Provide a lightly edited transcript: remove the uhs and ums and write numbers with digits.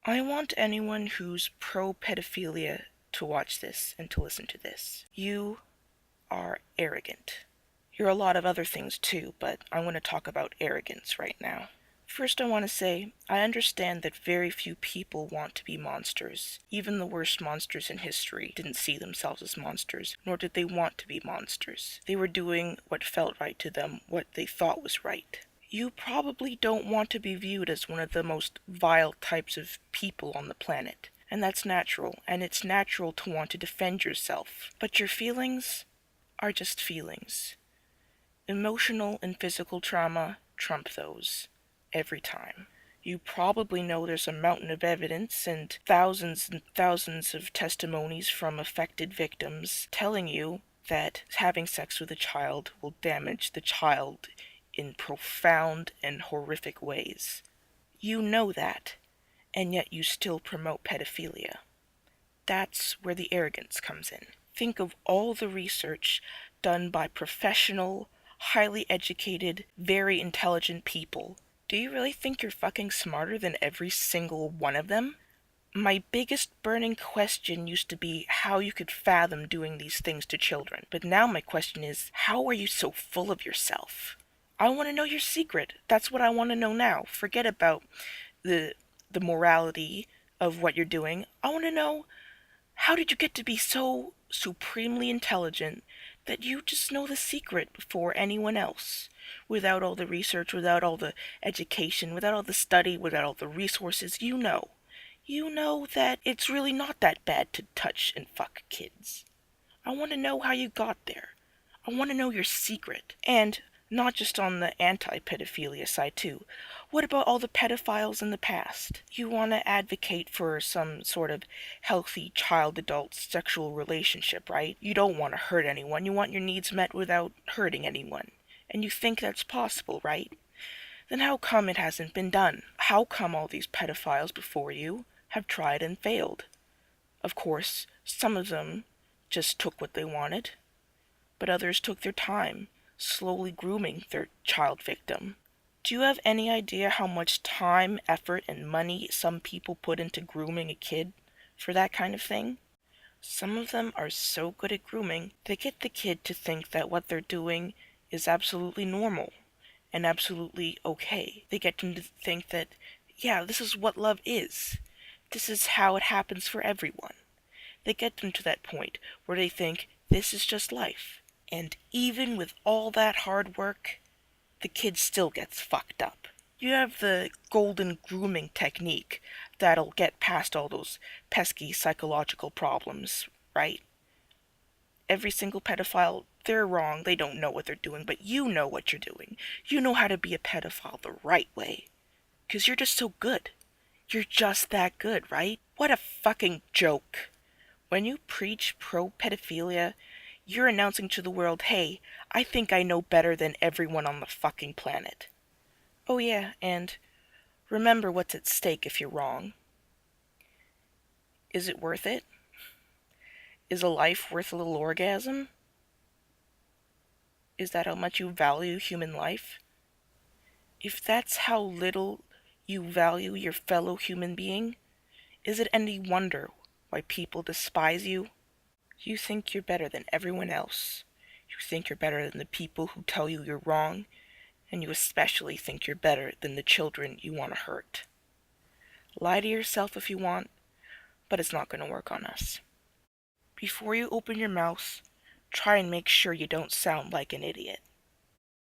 I want anyone who's pro-pedophilia to watch this and to listen to this. You are arrogant. You're a lot of other things too, but I want to talk about arrogance right now. First, I want to say, I understand that very few people want to be monsters. Even the worst monsters in history didn't see themselves as monsters, nor did they want to be monsters. They were doing what felt right to them, what they thought was right. You probably don't want to be viewed as one of the most vile types of people on the planet. And that's natural, and it's natural to want to defend yourself. But your feelings are just feelings. Emotional and physical trauma trump those. Every time. You probably know there's a mountain of evidence and thousands of testimonies from affected victims telling you that having sex with a child will damage the child in profound and horrific ways. You know that, and yet you still promote pedophilia. That's where the arrogance comes in. Think of all the research done by professional, highly educated, very intelligent people. Do you really think you're fucking smarter than every single one of them? My biggest burning question used to be how you could fathom doing these things to children. But now my question is, how are you so full of yourself? I want to know your secret. That's what I want to know now. Forget about the morality of what you're doing. I want to know, how did you get to be so supremely intelligent that you just know the secret before anyone else? Without all the research, without all the education, without all the study, without all the resources, you know. You know that it's really not that bad to touch and fuck kids. I want to know how you got there. I want to know your secret. And not just on the anti-pedophilia side too. What about all the pedophiles in the past? You want to advocate for some sort of healthy child-adult sexual relationship, right? You don't want to hurt anyone. You want your needs met without hurting anyone. And you think that's possible, right? Then how come it hasn't been done? How come all these pedophiles before you have tried and failed? Of course, some of them just took what they wanted, but others took their time, slowly grooming their child victim. Do you have any idea how much time, effort, and money some people put into grooming a kid for that kind of thing? Some of them are so good at grooming, they get the kid to think that what they're doing is absolutely normal and absolutely okay. They get them to think that, yeah, this is what love is. This is how it happens for everyone. They get them to that point where they think this is just life. And even with all that hard work, the kid still gets fucked up. You have the golden grooming technique that'll get past all those pesky psychological problems, right? Every single pedophile, they're wrong, they don't know what they're doing, but you know what you're doing. You know how to be a pedophile the right way. 'Cause you're just so good. You're just that good, right? What a fucking joke. When you preach pro-pedophilia, you're announcing to the world, hey, I think I know better than everyone on the fucking planet. Oh yeah, and remember what's at stake if you're wrong. Is it worth it? Is a life worth a little orgasm? Is that how much you value human life? If that's how little you value your fellow human being, is it any wonder why people despise you? You think you're better than everyone else. You think you're better than the people who tell you you're wrong, and you especially think you're better than the children you want to hurt. Lie to yourself if you want, but it's not going to work on us. Before you open your mouth, try and make sure you don't sound like an idiot.